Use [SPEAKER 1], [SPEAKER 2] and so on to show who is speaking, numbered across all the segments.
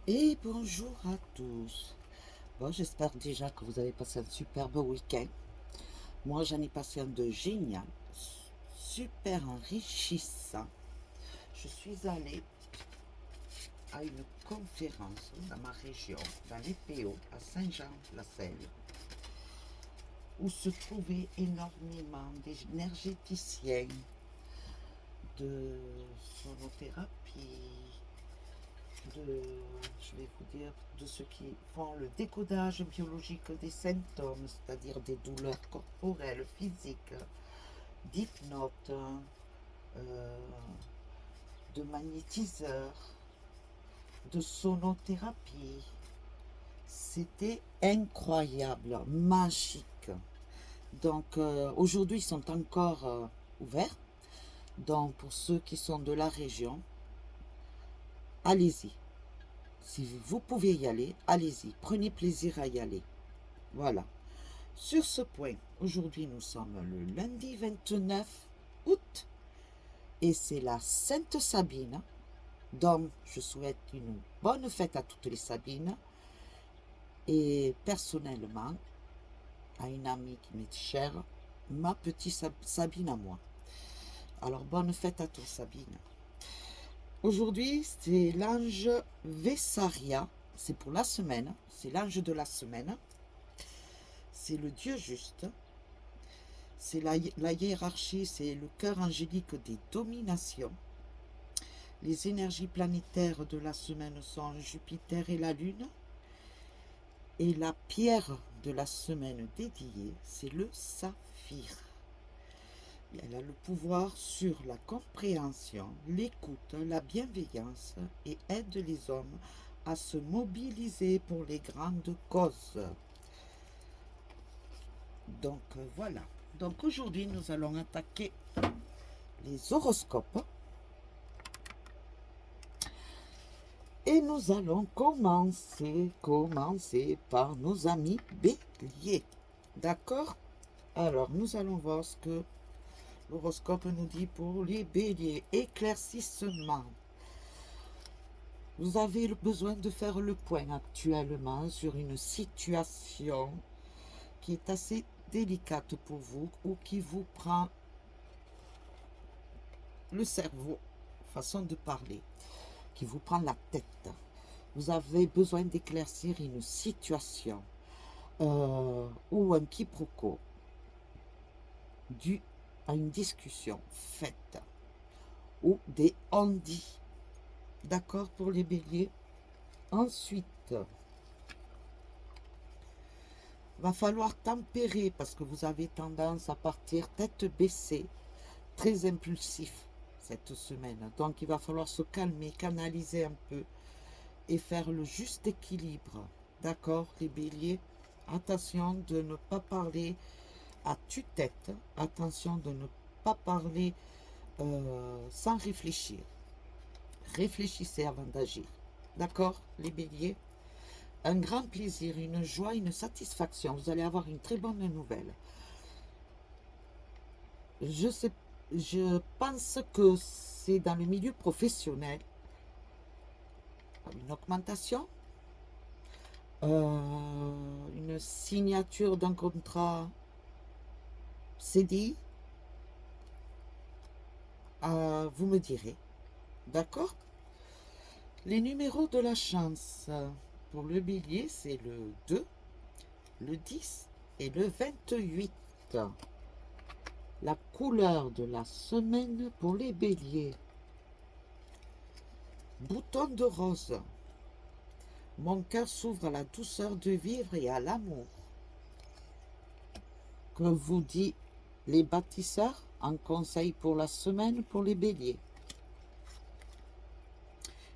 [SPEAKER 1] Et bonjour à tous. Bon, j'espère déjà que vous avez passé un superbe week-end. Moi, j'en ai passé un de génial, super enrichissant. Je suis allée à une conférence dans ma région, dans les PO, à Saint-Jean-la-Selle, où se trouvaient énormément d'énergéticiens, de sonothérapie, je vais vous dire, de ceux qui font le décodage biologique des symptômes, c'est-à-dire des douleurs corporelles, physiques, d'hypnote, euh, de magnétiseurs, de sonothérapie. C'était incroyable, magique. Donc aujourd'hui, ils sont encore ouverts. Donc pour ceux qui sont de la région, allez-y. Si vous pouvez y aller, allez-y. Prenez plaisir à y aller. Voilà. Sur ce point, aujourd'hui nous sommes le lundi 29 août et c'est la Sainte Sabine. Donc je souhaite une bonne fête à toutes les Sabines et personnellement à une amie qui m'est chère, ma petite Sabine à moi. Alors bonne fête à toi Sabine. Aujourd'hui c'est l'ange Vessaria, c'est pour la semaine, c'est l'ange de la semaine, c'est le Dieu juste. C'est la hiérarchie, c'est le cœur angélique des dominations. Les énergies planétaires de la semaine sont Jupiter et la Lune. Et la pierre de la semaine dédiée, c'est le saphir. Elle a le pouvoir sur la compréhension, l'écoute, la bienveillance et aide les hommes à se mobiliser pour les grandes causes. Donc voilà. Donc aujourd'hui, nous allons attaquer les horoscopes. Et nous allons commencer par nos amis béliers. D'accord? Alors, nous allons voir ce que l'horoscope nous dit pour les béliers. Éclaircissement. Vous avez besoin de faire le point actuellement sur une situation qui est assez délicate pour vous ou qui vous prend le cerveau, façon de parler, qui vous prend la tête. Vous avez besoin d'éclaircir une situation ou un quiproquo dû à une discussion faite ou des on-dit. D'accord pour les béliers? Ensuite, va falloir tempérer parce que vous avez tendance à partir tête baissée, très impulsif cette semaine. Donc il va falloir se calmer, canaliser un peu et faire le juste équilibre. D'accord les béliers? Attention de ne pas parler à tue-tête, attention de ne pas parler sans réfléchir. Réfléchissez avant d'agir. D'accord, les béliers? Un grand plaisir, une joie, une satisfaction. Vous allez avoir une très bonne nouvelle. Je sais, je pense que c'est dans le milieu professionnel. Une augmentation, une signature d'un contrat CDI. Vous me direz. D'accord? Les numéros de la chance pour le bélier, c'est le 2, le 10 et le 28. La couleur de la semaine pour les béliers. Bouton de rose. Mon cœur s'ouvre à la douceur de vivre et à l'amour. Que vous dit les bâtisseurs en conseil pour la semaine pour les béliers?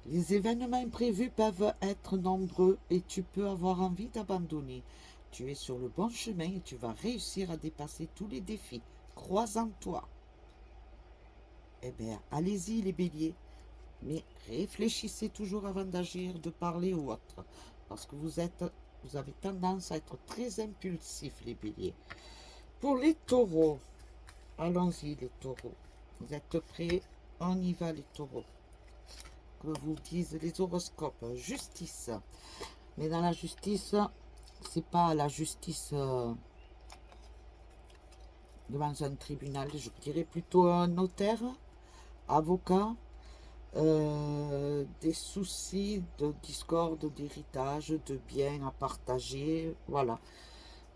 [SPEAKER 1] Les événements imprévus peuvent être nombreux et tu peux avoir envie d'abandonner. Tu es sur le bon chemin et tu vas réussir à dépasser tous les défis. Crois en toi. Eh bien, allez-y les béliers. Mais réfléchissez toujours avant d'agir, de parler ou autre. Parce que vous avez tendance à être très impulsif les béliers. Pour les taureaux, allons-y les taureaux. Vous êtes prêts? On y va les taureaux. que vous disent les horoscopes. Justice. Mais dans la justice, c'est pas la justice devant un tribunal, je dirais plutôt un notaire, avocat, des soucis de discorde, d'héritage, de biens à partager, voilà.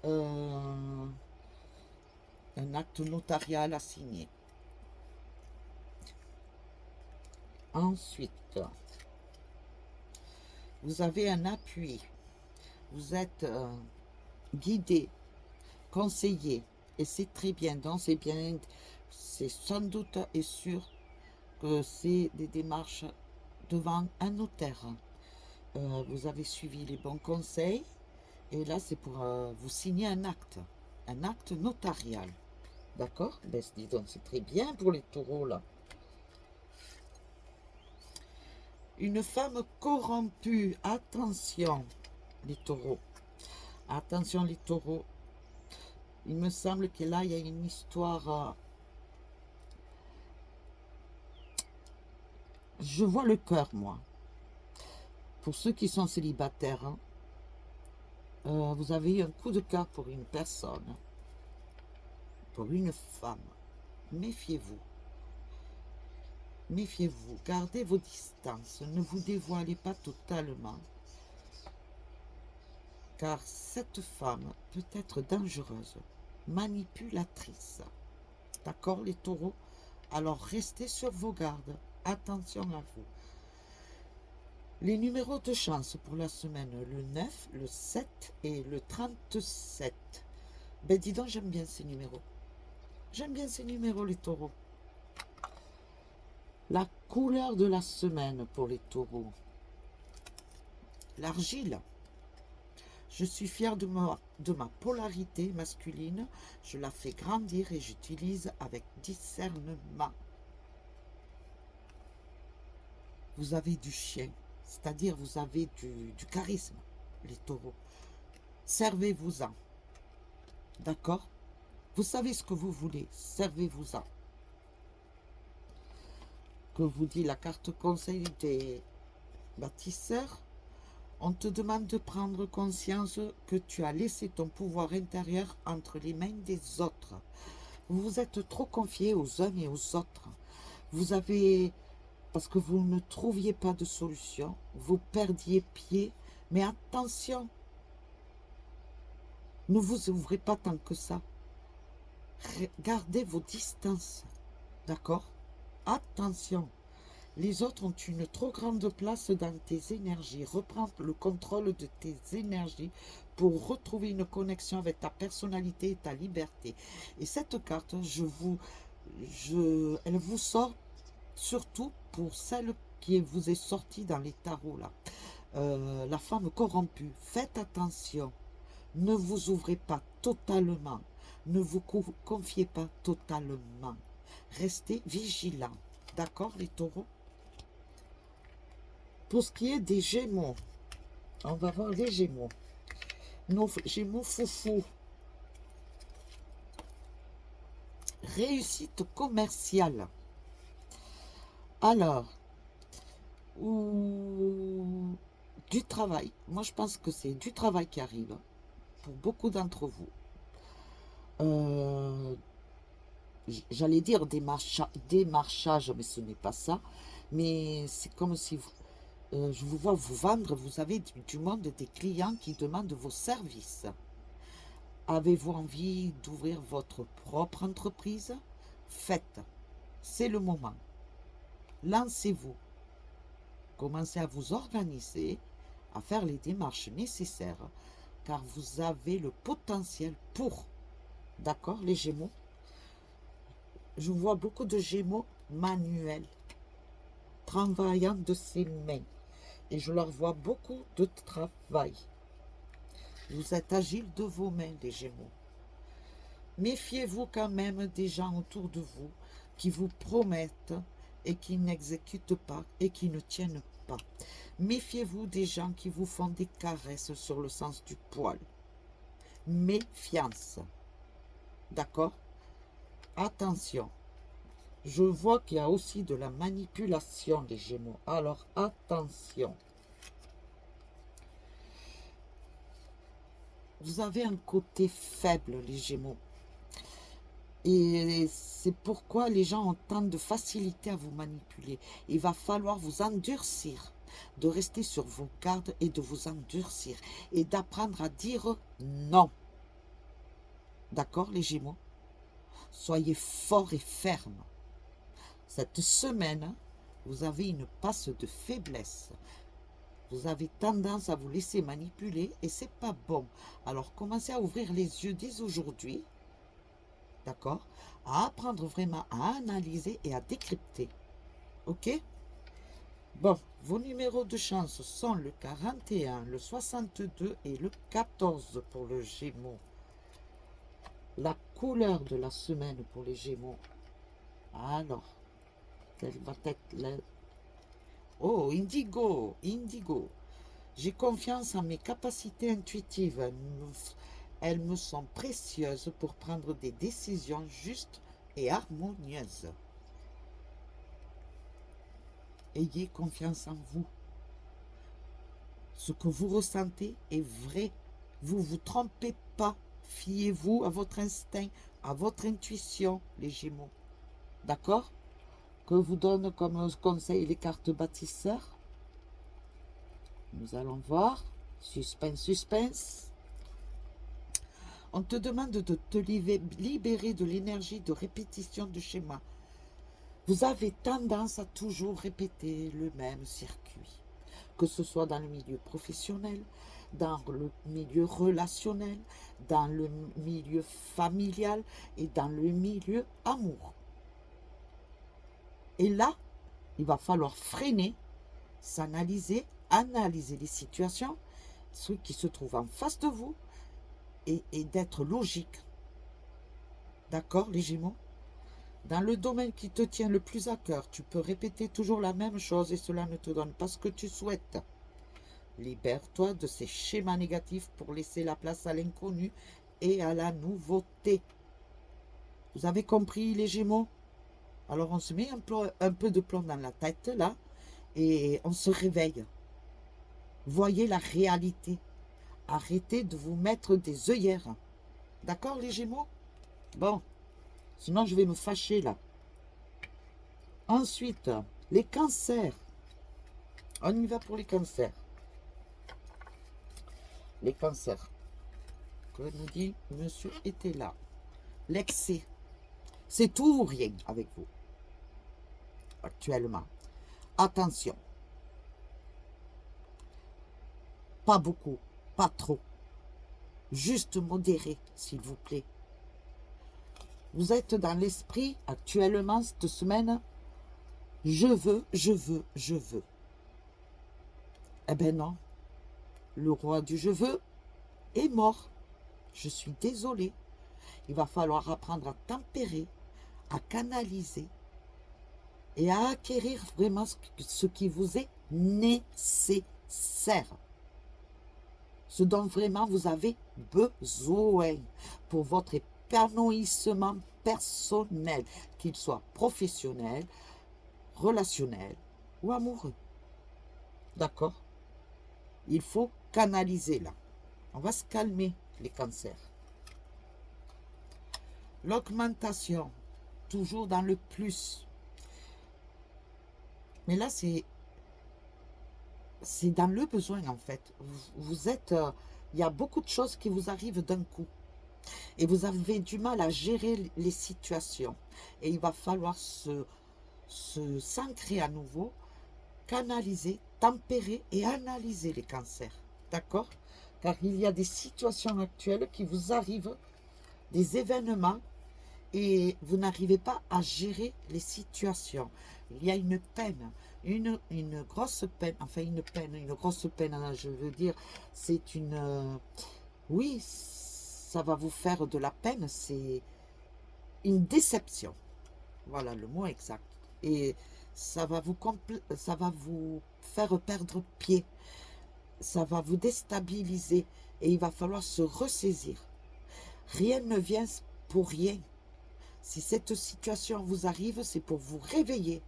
[SPEAKER 1] Un acte notarial à signer. Ensuite, vous avez un appui. Vous êtes guidé, conseillé, et c'est très bien. Donc c'est bien, c'est sans doute et sûr que c'est des démarches devant un notaire. Vous avez suivi les bons conseils, et là c'est pour vous signer un acte notarial. D'accord? Ben, dis donc, c'est très bien pour les taureaux là. Une femme corrompue, attention les taureaux. Attention les taureaux. Il me semble que là, il y a une histoire. Je vois le cœur, moi. Pour ceux qui sont célibataires, hein, vous avez eu un coup de cœur pour une personne, pour une femme. Méfiez-vous. Méfiez-vous. Gardez vos distances. Ne vous dévoilez pas totalement. Car cette femme peut être dangereuse, manipulatrice. D'accord, les taureaux? Alors restez sur vos gardes. Attention à vous. Les numéros de chance pour la semaine, le 9, le 7 et le 37. Ben dis donc, j'aime bien ces numéros. J'aime bien ces numéros, les taureaux. La couleur de la semaine pour les taureaux. L'argile. Je suis fière de ma polarité masculine. Je la fais grandir et j'utilise avec discernement. Vous avez du chien, c'est-à-dire vous avez du charisme, les taureaux. Servez-vous-en. D'accord? Vous savez ce que vous voulez, servez-vous-en. Que vous dit la carte conseil des bâtisseurs? On te demande de prendre conscience que tu as laissé ton pouvoir intérieur entre les mains des autres. Vous vous êtes trop confié aux uns et aux autres. Vous avez, parce que vous ne trouviez pas de solution, vous perdiez pied, mais attention, ne vous ouvrez pas tant que ça. Gardez vos distances, d'accord? Attention. Les autres ont une trop grande place dans tes énergies. Reprends le contrôle de tes énergies pour retrouver une connexion avec ta personnalité et ta liberté. Et cette carte, elle vous sort surtout pour celle qui vous est sortie dans les tarots là. La femme corrompue. Faites attention. Ne vous ouvrez pas totalement. Ne vous confiez pas totalement. Restez vigilants. D'accord, les taureaux? Pour ce qui est des Gémeaux, on va voir les Gémeaux. Nos Gémeaux foufou. Réussite commerciale. Alors, du travail. Moi, je pense que c'est du travail qui arrive pour beaucoup d'entre vous. J'allais dire démarchage, mais ce n'est pas ça. Mais c'est comme si je vous vois vous vendre, vous avez du monde, des clients qui demandent vos services. Avez-vous envie d'ouvrir votre propre entreprise? Faites. C'est le moment. Lancez-vous. Commencez à vous organiser, à faire les démarches nécessaires, car vous avez le potentiel pour. D'accord, les Gémeaux? Je vois beaucoup de Gémeaux manuels, travaillant de ses mains. Et je leur vois beaucoup de travail. Vous êtes agiles de vos mains, les Gémeaux. Méfiez-vous quand même des gens autour de vous qui vous promettent et qui n'exécutent pas et qui ne tiennent pas. Méfiez-vous des gens qui vous font des caresses sur le sens du poil. Méfiance. D'accord? Attention. Je vois qu'il y a aussi de la manipulation des Gémeaux. Alors attention. Vous avez un côté faible, les Gémeaux. Et c'est pourquoi les gens ont tant de facilité à vous manipuler. Il va falloir vous endurcir, de rester sur vos gardes et de vous endurcir. Et d'apprendre à dire non. D'accord, les Gémeaux? Soyez forts et fermes. Cette semaine, vous avez une passe de faiblesse. Vous avez tendance à vous laisser manipuler et c'est pas bon. Alors commencez à ouvrir les yeux dès aujourd'hui, d'accord? À apprendre vraiment à analyser et à décrypter. Ok? Bon, vos numéros de chance sont le 41, le 62 et le 14 pour le Gémeaux. La couleur de la semaine pour les Gémeaux. Alors, quelle va être la... Oh, indigo, indigo. J'ai confiance en mes capacités intuitives. Elles me sont précieuses pour prendre des décisions justes et harmonieuses. Ayez confiance en vous. Ce que vous ressentez est vrai. Vous ne vous trompez pas. Fiez-vous à votre instinct, à votre intuition, les Gémeaux. D'accord? Que vous donne comme conseil les cartes bâtisseurs? Nous allons voir. Suspense, suspense. On te demande de te libérer de l'énergie de répétition de schéma. Vous avez tendance à toujours répéter le même circuit, que ce soit dans le milieu professionnel, dans le milieu relationnel, dans le milieu familial et dans le milieu amour. Et là, il va falloir freiner, s'analyser, analyser les situations, ceux qui se trouvent en face de vous, et d'être logique. D'accord, les Gémeaux? Dans le domaine qui te tient le plus à cœur, tu peux répéter toujours la même chose et cela ne te donne pas ce que tu souhaites. Libère-toi de ces schémas négatifs pour laisser la place à l'inconnu et à la nouveauté. Vous avez compris, les Gémeaux? Alors on se met un peu de plomb dans la tête là et on se réveille. Voyez la réalité. Arrêtez de vous mettre des œillères. D'accord, les Gémeaux? Bon, sinon je vais me fâcher là. Ensuite, les cancers. On y va pour les cancers. Les cancers. Que nous dit monsieur était là. L'excès. C'est tout ou rien avec vous. Actuellement. Attention. Pas beaucoup. Pas trop. Juste modéré, s'il vous plaît. Vous êtes dans l'esprit, actuellement, cette semaine, je veux, je veux, je veux. Eh ben non. Le roi du je veux est mort. Je suis désolée. Il va falloir apprendre à tempérer, à canaliser et à acquérir vraiment ce qui vous est nécessaire. Ce dont vraiment vous avez besoin pour votre épanouissement personnel, qu'il soit professionnel, relationnel ou amoureux. D'accord? Il faut canaliser là. On va se calmer, les cancers. L'augmentation, toujours dans le plus. Mais là, c'est dans le besoin, en fait. Vous êtes... il y a beaucoup de choses qui vous arrivent d'un coup. Et vous avez du mal à gérer les situations. Et il va falloir s'ancrer à nouveau, canaliser, tempérer et analyser les cancers. D'accord? Car il y a des situations actuelles qui vous arrivent, des événements, et vous n'arrivez pas à gérer les situations. Il y a une peine, une grosse peine, enfin une grosse peine, hein, je veux dire, c'est une... oui, ça va vous faire de la peine, c'est une déception. Voilà le mot exact. Et ça va vous faire perdre pied. Ça va vous déstabiliser et il va falloir se ressaisir. Rien ne vient pour rien. Si cette situation vous arrive, c'est pour vous réveiller.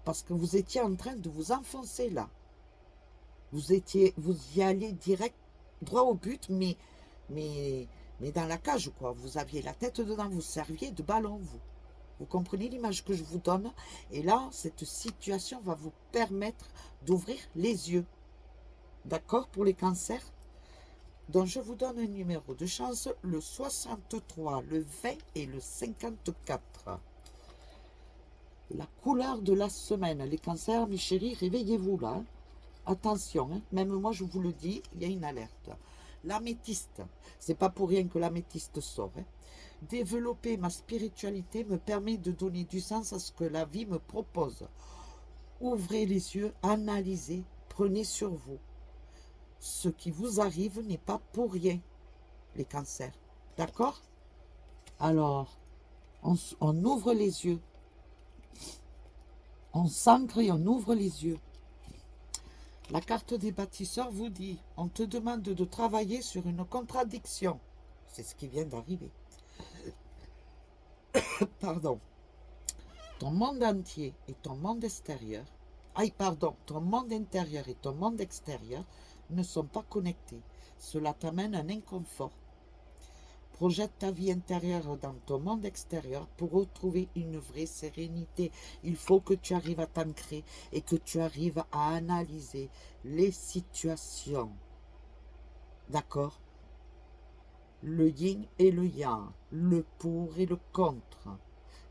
[SPEAKER 1] Parce que vous étiez en train de vous enfoncer là. Vous y alliez direct, droit au but, mais, mais dans la cage, quoi. Vous aviez la tête dedans, vous serviez de ballon, vous. Vous comprenez l'image que je vous donne? Et là, cette situation va vous permettre d'ouvrir les yeux. D'accord pour les cancers? Donc, je vous donne un numéro de chance, le 63, le 20 et le 54. La couleur de la semaine. Les cancers, mes chéris, réveillez-vous là. Hein. Attention, hein. Même moi, je vous le dis, il y a une alerte. L'améthyste, c'est pas pour rien que l'améthyste sort. Hein. Développer ma spiritualité me permet de donner du sens à ce que la vie me propose. Ouvrez les yeux, analysez, prenez sur vous. Ce qui vous arrive n'est pas pour rien, les cancers. D'accord? Alors, on ouvre les yeux. On s'ancre et on ouvre les yeux. La carte des bâtisseurs vous dit, on te demande de travailler sur une contradiction. C'est ce qui vient d'arriver. Pardon. Ton monde entier et ton monde extérieur, ton monde intérieur et ton monde extérieur ne sont pas connectés. Cela t'amène un inconfort. Projette ta vie intérieure dans ton monde extérieur pour retrouver une vraie sérénité. Il faut que tu arrives à t'ancrer et que tu arrives à analyser les situations. D'accord? Le yin et le yang, le pour et le contre,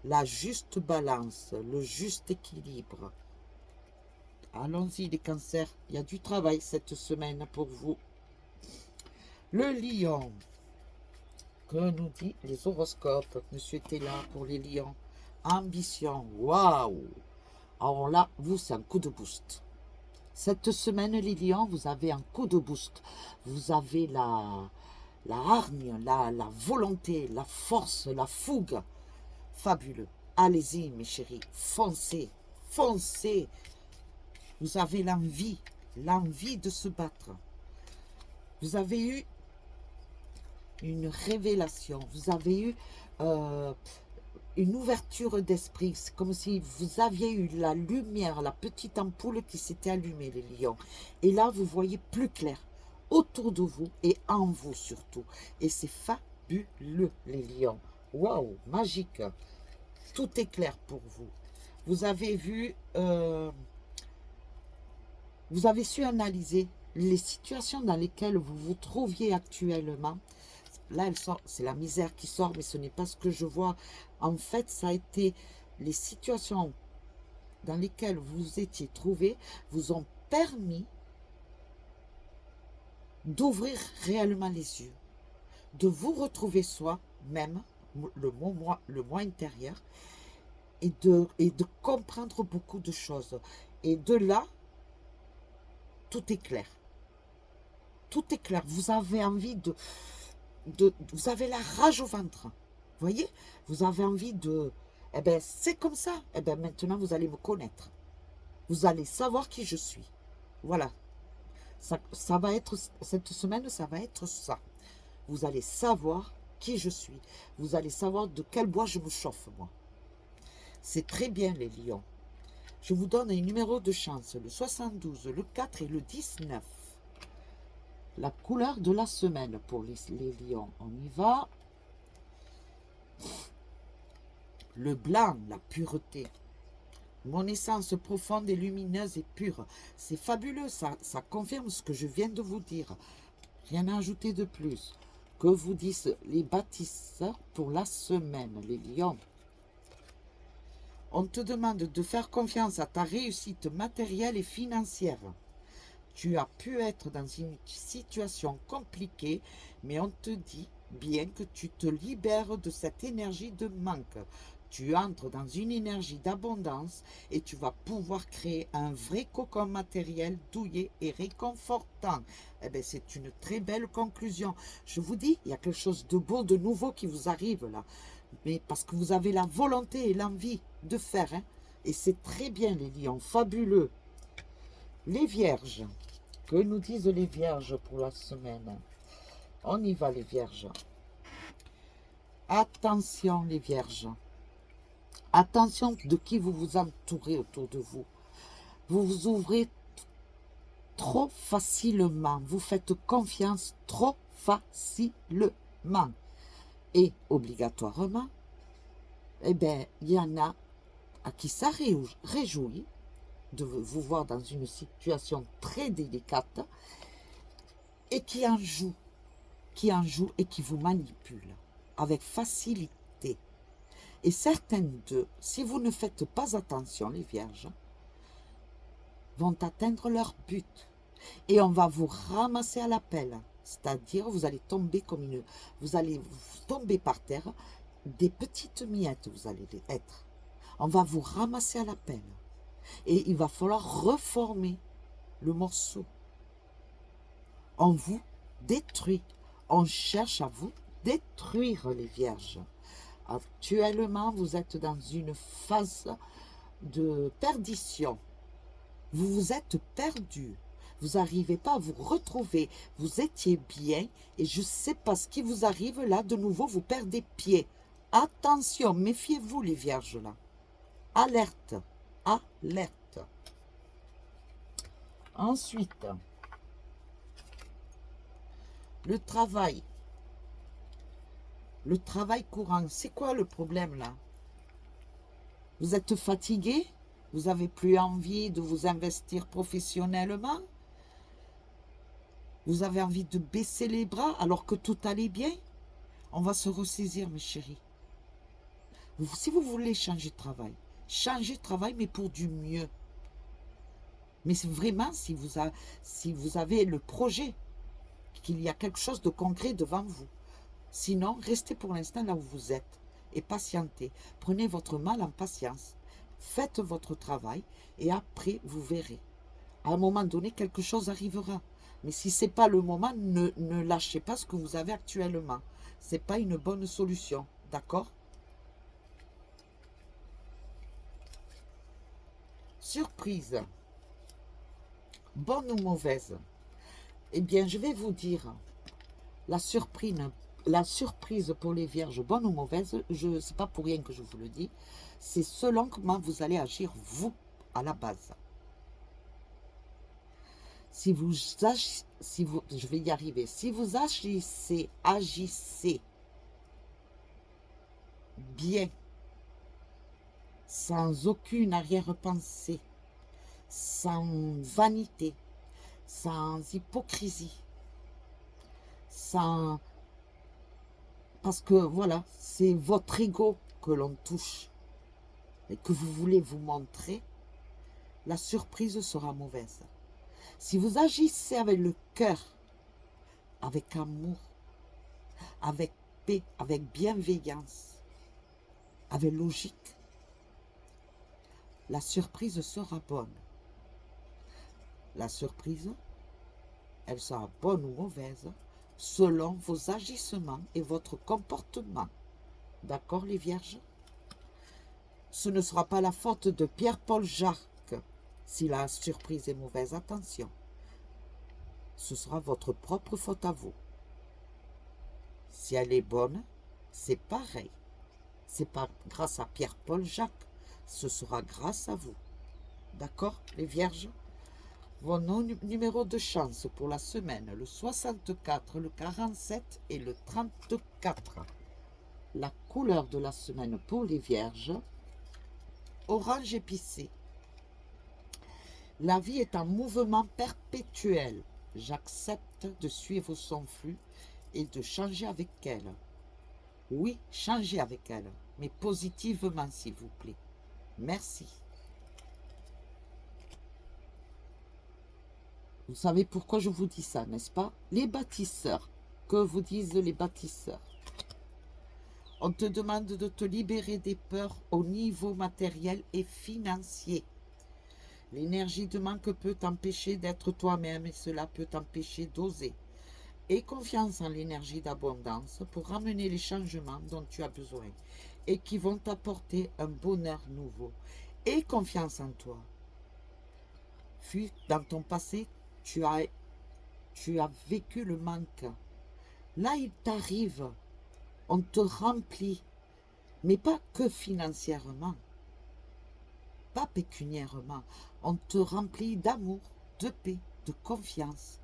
[SPEAKER 1] la juste balance, le juste équilibre. Allons-y les cancers, il y a du travail cette semaine pour vous. Le lion. Que nous dit les horoscopes? Monsieur était là pour les lions. Ambition, waouh! Alors là, vous, c'est un coup de boost. Cette semaine, les lions, vous avez un coup de boost. Vous avez la hargne, la volonté, la force, la fougue. Fabuleux. Allez-y, mes chéris, foncez, foncez. Vous avez l'envie de se battre. Vous avez eu une révélation, vous avez eu une ouverture d'esprit. C'est comme si vous aviez eu la lumière, la petite ampoule qui s'était allumée, les lions. Et là, vous voyez plus clair autour de vous et en vous surtout. Et c'est fabuleux, les lions. Waouh, magique. Tout est clair pour vous. Vous avez vu, vous avez su analyser les situations dans lesquelles vous vous trouviez actuellement. Là, c'est la misère qui sort, mais ce n'est pas ce que je vois. En fait, ça a été les situations dans lesquelles vous vous étiez trouvé vous ont permis d'ouvrir réellement les yeux, de vous retrouver soi-même, le moi intérieur, et de comprendre beaucoup de choses. Et de là, tout est clair. Tout est clair. Vous avez envie vous avez la rage au ventre. Vous voyez? Vous avez envie de... Eh bien, c'est comme ça. Eh bien, maintenant, vous allez me connaître. Vous allez savoir qui je suis. Voilà. Ça va être... Cette semaine, ça va être ça. Vous allez savoir qui je suis. Vous allez savoir de quel bois je me chauffe, moi. C'est très bien, les lions. Je vous donne un numéro de chance. Le 72, le 4 et le 19. La couleur de la semaine pour les lions. On y va. Le blanc, la pureté. Mon essence profonde et lumineuse et pure. C'est fabuleux, ça confirme ce que je viens de vous dire. Rien à ajouter de plus. Que vous disent les bâtisseurs pour la semaine, les lions? On te demande de faire confiance à ta réussite matérielle et financière. Tu as pu être dans une situation compliquée, mais on te dit bien que tu te libères de cette énergie de manque. Tu entres dans une énergie d'abondance et tu vas pouvoir créer un vrai cocon matériel douillet et réconfortant. Eh bien, c'est une très belle conclusion. Je vous dis, il y a quelque chose de beau, de nouveau qui vous arrive là. Mais parce que vous avez la volonté et l'envie de faire. Hein, et c'est très bien, les lions, fabuleux. Les vierges. Que nous disent les vierges pour la semaine? On y va, les vierges. Attention les vierges. Attention de qui vous vous entourez autour de vous. Vous vous ouvrez trop facilement. Vous faites confiance trop facilement. Et obligatoirement, eh bien, il y en a à qui ça réjouit de vous voir dans une situation très délicate et qui en joue et qui vous manipule avec facilité. Et certaines d'eux, si vous ne faites pas attention, les vierges, vont atteindre leur but. Et on va vous ramasser à la pelle. C'est-à-dire, vous allez tomber comme une... Vous allez tomber par terre, des petites miettes, vous allez être. On va vous ramasser à la pelle. Et il va falloir reformer le morceau. On vous détruit. On cherche à vous détruire, les vierges. Actuellement, vous êtes dans une phase de perdition. Vous vous êtes perdu. Vous n'arrivez pas à vous retrouver. Vous étiez bien et je ne sais pas ce qui vous arrive là. De nouveau, vous perdez pied. Attention, méfiez-vous les vierges là. Alerte. Alerte. Ensuite, le travail. Le travail courant. C'est quoi le problème là? Vous êtes fatigué? Vous n'avez plus envie de vous investir professionnellement? Vous avez envie de baisser les bras alors que tout allait bien? On va se ressaisir, mes chéris. Si vous voulez changer de travail, mais pour du mieux. Mais c'est vraiment si vous avez le projet, qu'il y a quelque chose de concret devant vous. Sinon, restez pour l'instant là où vous êtes et patientez. Prenez votre mal en patience. Faites votre travail et après, vous verrez. À un moment donné, quelque chose arrivera. Mais si ce n'est pas le moment, ne lâchez pas ce que vous avez actuellement. Ce n'est pas une bonne solution. D'accord? Surprise. Bonne ou mauvaise? Eh bien, je vais vous dire, la surprise pour les vierges, bonne ou mauvaise, c'est pas pour rien que je vous le dis, c'est selon comment vous allez agir, vous, à la base. Je vais y arriver, si vous agissez bien, sans aucune arrière-pensée, sans vanité, sans hypocrisie, parce que voilà, c'est votre ego que l'on touche et que vous voulez vous montrer, la surprise sera mauvaise. Si vous agissez avec le cœur, avec amour, avec paix, avec bienveillance, avec logique, la surprise sera bonne. La surprise, elle sera bonne ou mauvaise selon vos agissements et votre comportement. D'accord, les vierges? Ce ne sera pas la faute de Pierre-Paul Jacques si la surprise est mauvaise. Attention, ce sera votre propre faute à vous. Si elle est bonne, c'est pareil. C'est pas grâce à Pierre-Paul Jacques, ce sera grâce à vous. D'accord, les vierges? Vos numéros de chance pour la semaine, le 64, le 47 et le 34. La couleur de la semaine pour les vierges, orange épicé. La vie est un mouvement perpétuel. J'accepte de suivre son flux et de changer avec elle. Oui, changez avec elle, mais positivement s'il vous plaît. Merci. Vous savez pourquoi je vous dis ça, n'est-ce pas? Les bâtisseurs. Que vous disent les bâtisseurs? On te demande de te libérer des peurs au niveau matériel et financier. L'énergie de manque peut t'empêcher d'être toi-même et cela peut t'empêcher d'oser. Aie confiance en l'énergie d'abondance pour ramener les changements dont tu as besoin et qui vont t'apporter un bonheur nouveau. Aie confiance en toi. Dans ton passé, tu as vécu le manque. Là, il t'arrive. on te remplit, mais pas que financièrement, pas pécuniairement, on te remplit d'amour, de paix, de confiance,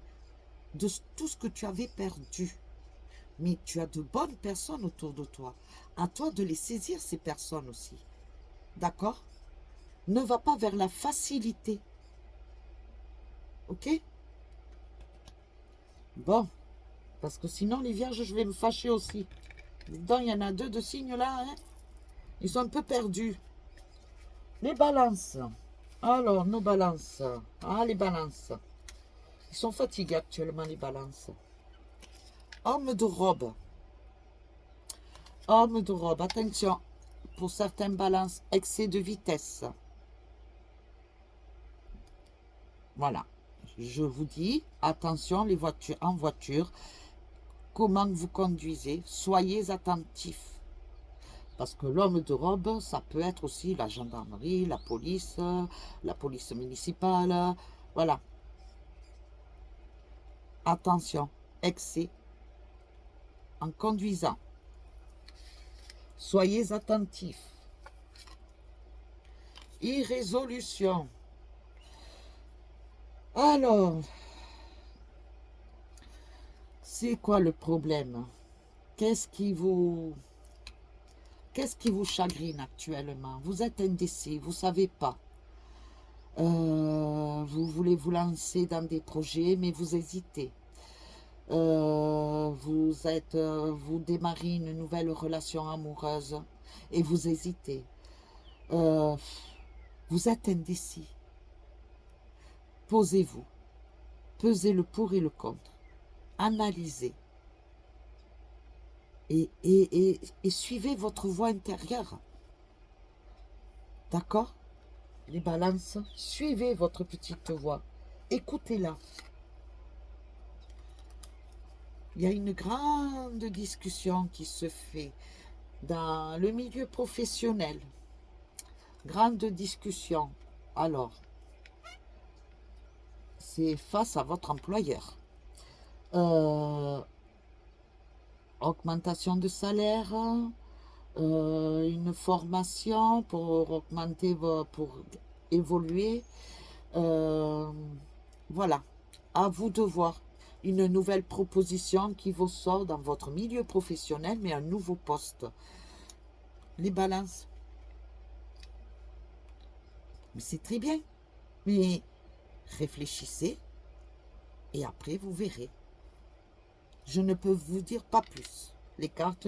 [SPEAKER 1] de tout ce que tu avais perdu. Mais tu as de bonnes personnes autour de toi. À toi de les saisir, ces personnes aussi. D'accord? Ne va pas vers la facilité. Ok? Bon. Parce que sinon, les vierges, je vais me fâcher aussi. Dedans, il y en a deux de signes là. Hein? Ils sont un peu perdus. Les balances. Alors, nos balances. Ah, les balances. Ils sont fatigués actuellement, les balances. Homme de robe. Homme de robe. Attention. Pour certaines balances, excès de vitesse. Voilà. Je vous dis, attention, les voitures en voiture. Comment vous conduisez. Soyez attentifs. Parce que l'homme de robe, ça peut être aussi la gendarmerie, la police municipale. Voilà. Attention, excès en conduisant. Soyez attentifs. Irrésolution. Alors, c'est quoi le problème? Qu'est-ce qui vous chagrine actuellement? Vous êtes indécis, vous ne savez pas. Vous voulez vous lancer dans des projets, mais vous hésitez. Vous démarrez une nouvelle relation amoureuse et vous hésitez. Vous êtes indécis. Posez-vous. Pesez le pour et le contre. Analysez. Et suivez votre voix intérieure. D'accord? Les balances, suivez votre petite voix. Écoutez-la. Il y a une grande discussion qui se fait dans le milieu professionnel. Grande discussion. Alors, c'est face à votre employeur. Augmentation de salaire, une formation pour augmenter, pour évoluer. Voilà, à vous de voir. Une nouvelle proposition qui vous sort dans votre milieu professionnel, mais un nouveau poste. Les balances. Mais c'est très bien. Mais réfléchissez et après vous verrez. Je ne peux vous dire pas plus. Les cartes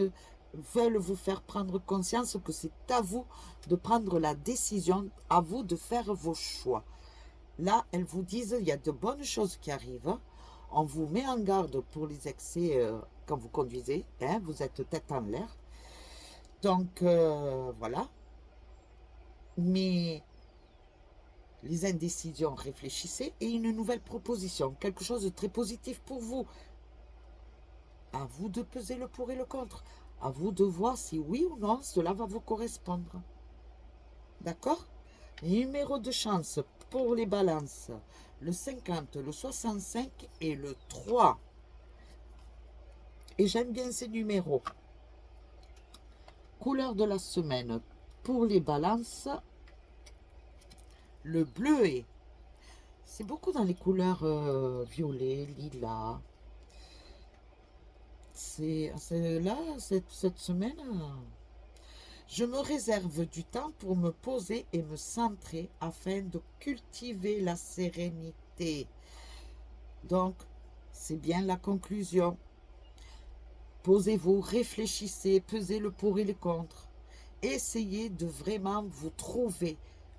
[SPEAKER 1] veulent vous faire prendre conscience que c'est à vous de prendre la décision, à vous de faire vos choix. Là, elles vous disent il y a de bonnes choses qui arrivent. On vous met en garde pour les excès quand vous conduisez. Hein, vous êtes tête en l'air. Donc, voilà. Mais les indécisions, réfléchissez. Et une nouvelle proposition. Quelque chose de très positif pour vous. À vous de peser le pour et le contre. À vous de voir si oui ou non cela va vous correspondre. D'accord? Numéro de chance pour les balances. Le 50, le 65 et le 3. Et j'aime bien ces numéros. Couleur de la semaine pour les balances. Le bleuet. C'est beaucoup dans les couleurs violet, lilas. C'est là, cette semaine, je me réserve du temps pour me poser et me centrer afin de cultiver la sérénité. Donc, c'est bien la conclusion. Posez-vous, réfléchissez, pesez le pour et le contre. Essayez de vraiment vous trouver,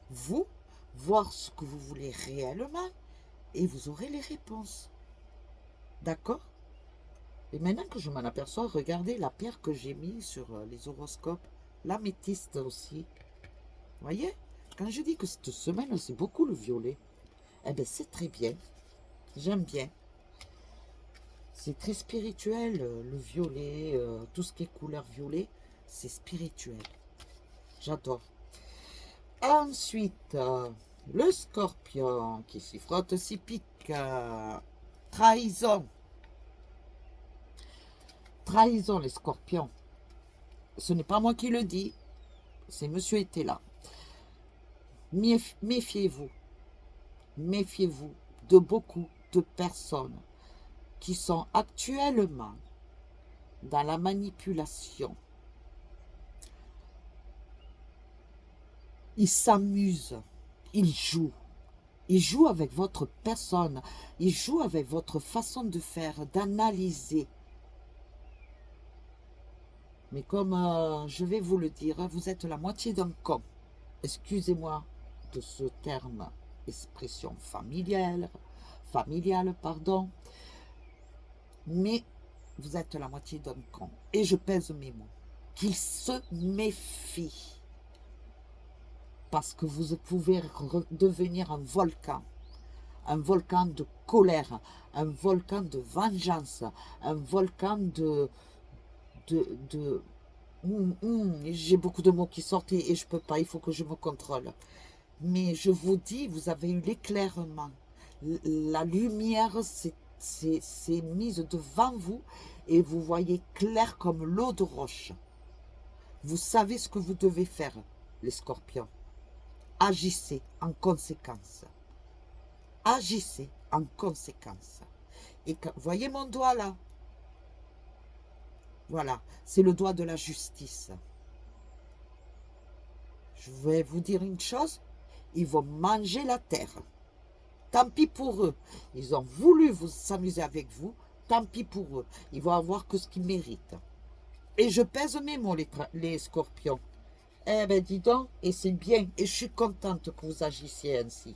[SPEAKER 1] vous, voir ce que vous voulez réellement et vous aurez les réponses. D'accord? Et maintenant que je m'en aperçois, regardez la pierre que j'ai mise sur les horoscopes. L'améthyste aussi. Vous voyez? Quand je dis que cette semaine, c'est beaucoup le violet. Eh bien, c'est très bien. J'aime bien. C'est très spirituel, le violet, tout ce qui est couleur violet, c'est spirituel. J'adore. Ensuite, le scorpion qui s'y frotte, s'y pique. Trahison. Trahison, les scorpions. Ce n'est pas moi qui le dis, c'est monsieur était là. Méfiez-vous, méfiez-vous de beaucoup de personnes qui sont actuellement dans la manipulation. Ils s'amusent, ils jouent. Ils jouent avec votre personne, ils jouent avec votre façon de faire, d'analyser. Mais comme je vais vous le dire, vous êtes la moitié d'un con. Excusez-moi de ce terme, expression familiale, pardon. Mais vous êtes la moitié d'un con. Et je pèse mes mots. Qu'il se méfie. Parce que vous pouvez devenir un volcan de colère, un volcan de vengeance, un volcan j'ai beaucoup de mots qui sortent et je peux pas, il faut que je me contrôle. Mais je vous dis, vous avez eu l'éclairement. La lumière s'est mise devant vous et vous voyez clair comme l'eau de roche. Vous savez ce que vous devez faire, les scorpions. Agissez en conséquence. Agissez en conséquence. Et quand, voyez mon doigt là? Voilà, c'est le doigt de la justice. Je vais vous dire une chose, ils vont manger la terre. Tant pis pour eux. Ils ont voulu vous s'amuser avec vous, tant pis pour eux. Ils vont avoir que ce qu'ils méritent. Et je pèse mes mots, les scorpions. Eh ben dis donc, et c'est bien, et je suis contente que vous agissiez ainsi.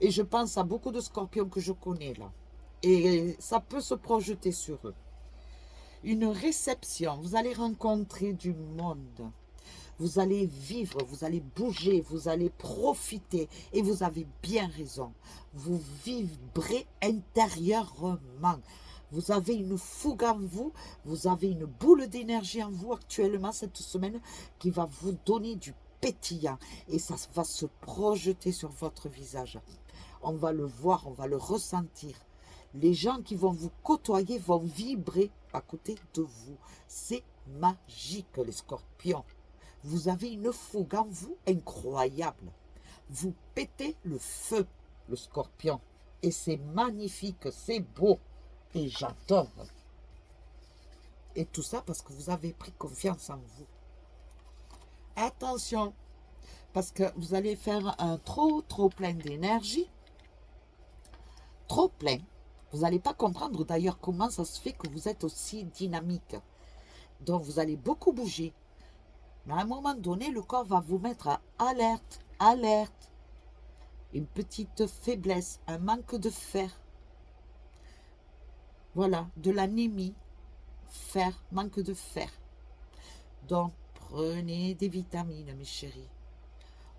[SPEAKER 1] Et je pense à beaucoup de scorpions que je connais là. Et ça peut se projeter sur eux. Une réception, vous allez rencontrer du monde. Vous allez vivre, vous allez bouger, vous allez profiter. Et vous avez bien raison. Vous vibrez intérieurement. Vous avez une fougue en vous. Vous avez une boule d'énergie en vous actuellement cette semaine qui va vous donner du pétillant. Et ça va se projeter sur votre visage. On va le voir, on va le ressentir. Les gens qui vont vous côtoyer vont vibrer à côté de vous. C'est magique, les scorpions. Vous avez une fougue en vous incroyable. Vous pétez le feu, le scorpion. Et c'est magnifique, c'est beau. Et j'adore. Et tout ça parce que vous avez pris confiance en vous. Attention, parce que vous allez faire un trop plein d'énergie. Trop plein. Vous n'allez pas comprendre d'ailleurs comment ça se fait que vous êtes aussi dynamique. Donc vous allez beaucoup bouger. Mais à un moment donné, le corps va vous mettre à alerte, alerte. Une petite faiblesse, un manque de fer. Voilà, de l'anémie. Fer, manque de fer. Donc prenez des vitamines, mes chéris.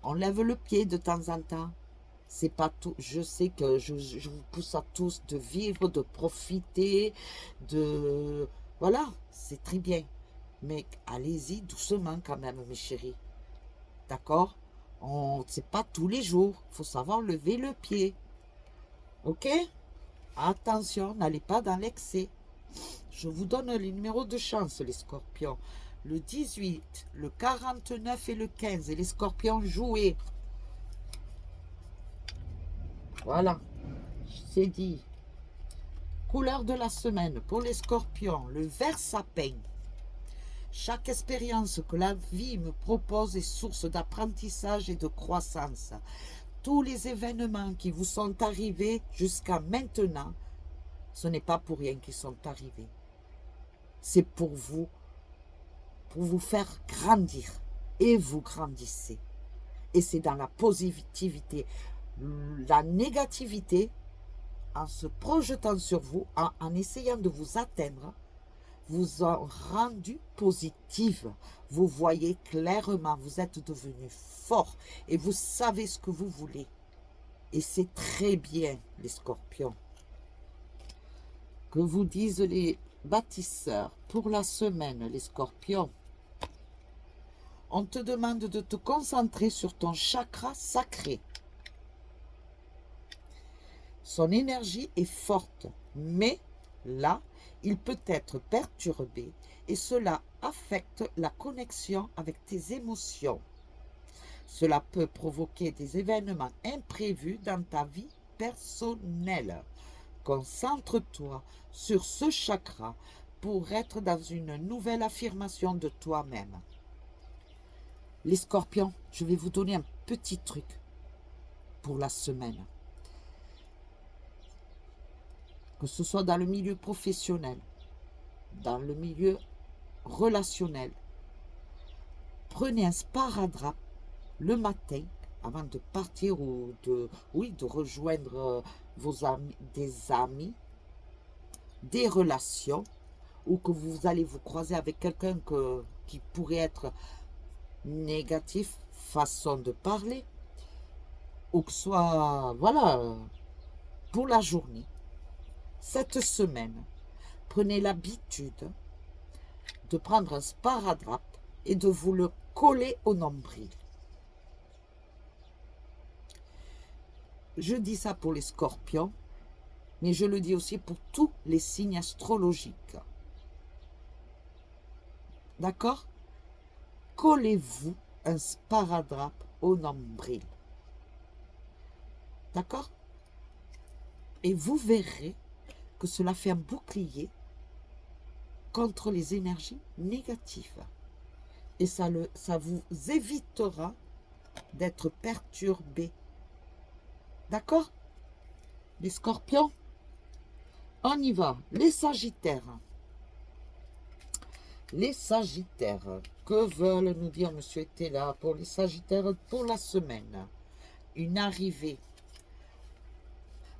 [SPEAKER 1] On lève le pied de temps en temps. C'est pas tout. Je sais que je vous pousse à tous de vivre, de profiter, de... Voilà, c'est très bien. Mais allez-y doucement quand même, mes chéris. D'accord? C'est pas tous les jours. Il faut savoir lever le pied. Ok? Attention, n'allez pas dans l'excès. Je vous donne les numéros de chance, les scorpions. Le 18, le 49 et le 15. Et les scorpions, jouez. Voilà, c'est dit. Couleur de la semaine pour les scorpions, le vert sapin. Chaque expérience que la vie me propose est source d'apprentissage et de croissance. Tous les événements qui vous sont arrivés jusqu'à maintenant, ce n'est pas pour rien qu'ils sont arrivés. C'est pour vous faire grandir. Et vous grandissez. Et c'est dans la positivité. La négativité, en se projetant sur vous, en essayant de vous atteindre, vous a rendu positive. Vous voyez clairement, vous êtes devenu fort et vous savez ce que vous voulez. Et c'est très bien, les scorpions. Que vous disent les bâtisseurs pour la semaine, les scorpions? On te demande de te concentrer sur ton chakra sacré. Son énergie est forte, mais là, il peut être perturbé et cela affecte la connexion avec tes émotions. Cela peut provoquer des événements imprévus dans ta vie personnelle. Concentre-toi sur ce chakra pour être dans une nouvelle affirmation de toi-même. Les scorpions, je vais vous donner un petit truc pour la semaine. Que ce soit dans le milieu professionnel, dans le milieu relationnel. Prenez un sparadrap le matin avant de partir ou de rejoindre vos amis, des relations, ou que vous allez vous croiser avec quelqu'un qui pourrait être négatif, façon de parler, ou que ce soit, voilà, pour la journée. Cette semaine, prenez l'habitude de prendre un sparadrap et de vous le coller au nombril. Je dis ça pour les scorpions, mais je le dis aussi pour tous les signes astrologiques. D'accord? Collez-vous un sparadrap au nombril. D'accord? Et vous verrez que cela fait un bouclier contre les énergies négatives. Et ça vous évitera d'être perturbé. D'accord? Les scorpions, on y va. Les sagittaires. Les sagittaires, que veulent nous dire monsieur était là pour les sagittaires pour la semaine? Une arrivée.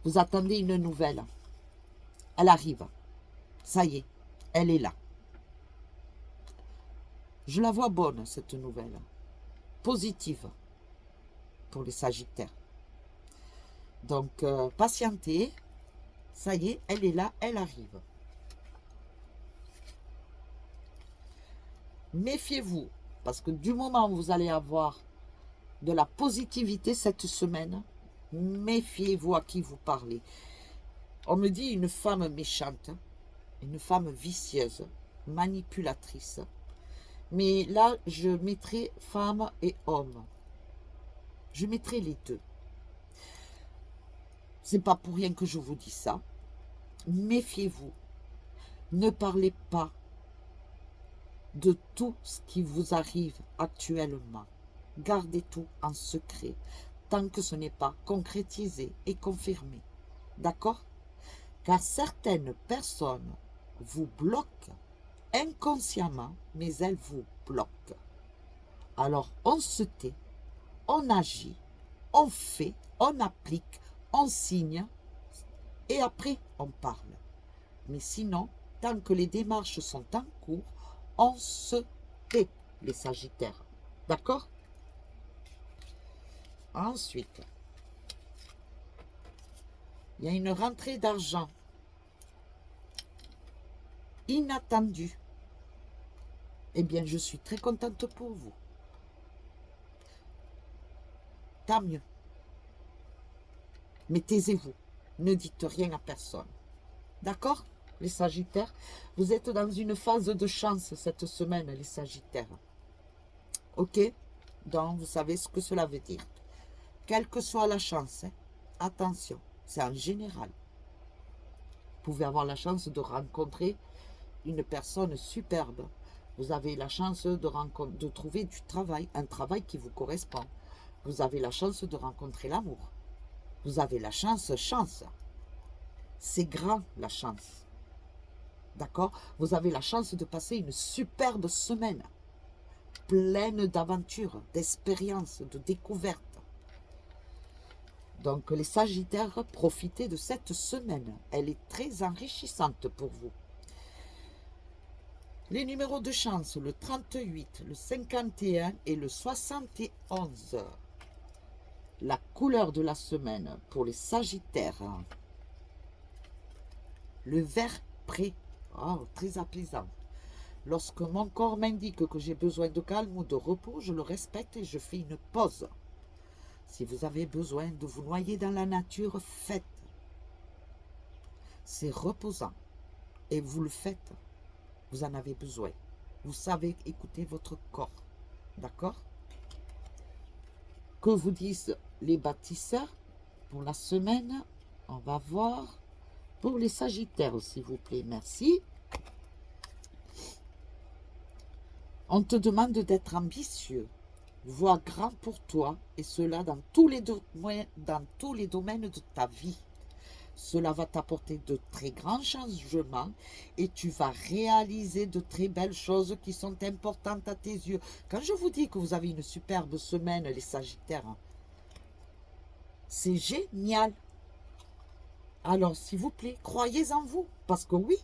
[SPEAKER 1] Vous attendez une nouvelle. Elle arrive. Ça y est, elle est là. Je la vois bonne, cette nouvelle. Positive pour les sagittaires. Donc, patientez. Ça y est, elle est là, elle arrive. Méfiez-vous, parce que du moment où vous allez avoir de la positivité cette semaine, méfiez-vous à qui vous parlez. On me dit une femme méchante, une femme vicieuse, manipulatrice. Mais là, je mettrai femme et homme. Je mettrai les deux. C'est pas pour rien que je vous dis ça. Méfiez-vous. Ne parlez pas de tout ce qui vous arrive actuellement. Gardez tout en secret, tant que ce n'est pas concrétisé et confirmé. D'accord? Car certaines personnes vous bloquent inconsciemment, mais elles vous bloquent. Alors on se tait, on agit, on fait, on applique, on signe, et après on parle. Mais sinon, tant que les démarches sont en cours, on se tait, les sagittaires. D'accord? Ensuite, il y a une rentrée d'argent inattendue. Eh bien, je suis très contente pour vous. Tant mieux. Mais taisez-vous. Ne dites rien à personne. D'accord, les sagittaires? Vous êtes dans une phase de chance cette semaine, les sagittaires. Ok? Donc, vous savez ce que cela veut dire. Quelle que soit la chance, hein, attention, c'est en général. Vous pouvez avoir la chance de rencontrer une personne superbe. Vous avez la chance de trouver du travail, un travail qui vous correspond. Vous avez la chance de rencontrer l'amour. Vous avez la chance. C'est grand, la chance. D'accord? Vous avez la chance de passer une superbe semaine, pleine d'aventures, d'expériences, de découvertes. Donc, les sagittaires, profitez de cette semaine. Elle est très enrichissante pour vous. Les numéros de chance, le 38, le 51 et le 71. La couleur de la semaine pour les sagittaires. Le vert pré. Oh, très apaisant. Lorsque mon corps m'indique que j'ai besoin de calme ou de repos, je le respecte et je fais une pause. Si vous avez besoin de vous noyer dans la nature, faites. C'est reposant. Et vous le faites. Vous en avez besoin. Vous savez écouter votre corps. D'accord? Que vous disent les bâtisseurs pour la semaine? On va voir. Pour les sagittaires, s'il vous plaît. Merci. On te demande d'être ambitieux. Vois grand pour toi, et cela dans tous les domaines de ta vie. Cela va t'apporter de très grands changements et tu vas réaliser de très belles choses qui sont importantes à tes yeux. Quand je vous dis que vous avez une superbe semaine, les Sagittaires, c'est génial. Alors, s'il vous plaît, croyez en vous. Parce que oui,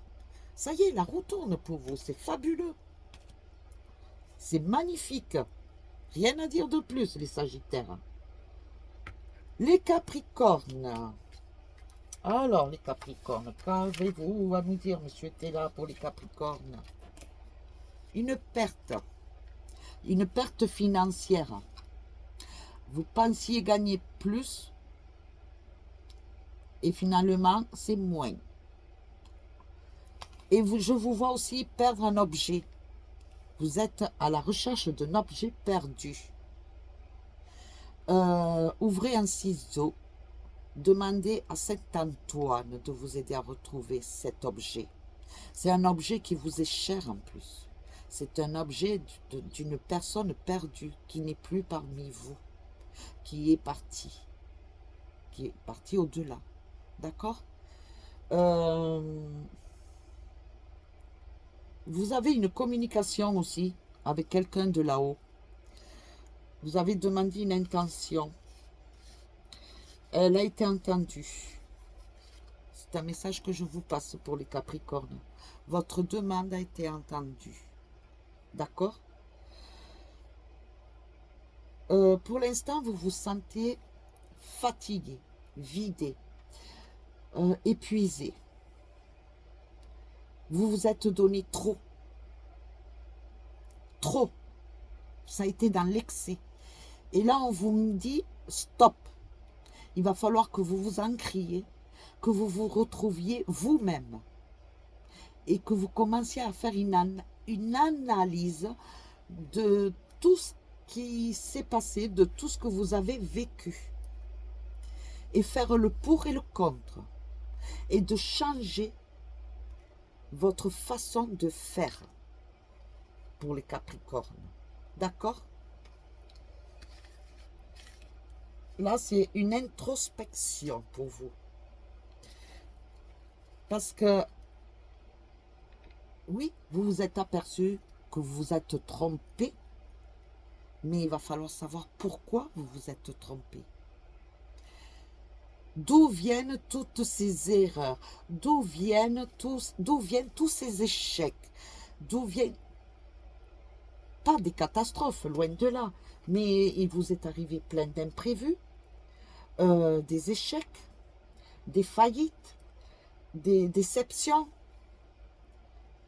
[SPEAKER 1] ça y est, la roue tourne pour vous. C'est fabuleux. C'est magnifique. Rien à dire de plus, les Sagittaires. Les Capricornes. Alors, les Capricornes, qu'avez-vous à nous dire, monsieur Tella, pour les Capricornes? Une perte financière. Vous pensiez gagner plus et finalement, c'est moins. Et je vous vois aussi perdre un objet. Vous êtes à la recherche d'un objet perdu. Ouvrez un ciseau. Demandez à Saint-Antoine de vous aider à retrouver cet objet. C'est un objet qui vous est cher en plus. C'est un objet d'une personne perdue qui n'est plus parmi vous, qui est partie au-delà. D'accord? Vous avez une communication aussi avec quelqu'un de là-haut. Vous avez demandé une intention. Elle a été entendue. C'est un message que je vous passe pour les Capricornes. Votre demande a été entendue. D'accord? Pour l'instant, vous vous sentez fatigué, vidé, épuisé. Vous vous êtes donné trop. Trop. Ça a été dans l'excès. Et là, on vous dit stop. Il va falloir que vous vous ancriez, que vous vous retrouviez vous-même et que vous commenciez à faire une analyse de tout ce qui s'est passé, de tout ce que vous avez vécu et faire le pour et le contre et de changer votre façon de faire pour les Capricornes. D'accord? Là, c'est une introspection pour vous. Parce que, oui, vous vous êtes aperçu que vous vous êtes trompé, mais il va falloir savoir pourquoi vous vous êtes trompé. D'où viennent toutes ces erreurs? D'où viennent tous ces échecs? D'où viennent, pas des catastrophes, loin de là, mais il vous est arrivé plein d'imprévus, des échecs, des faillites, des déceptions.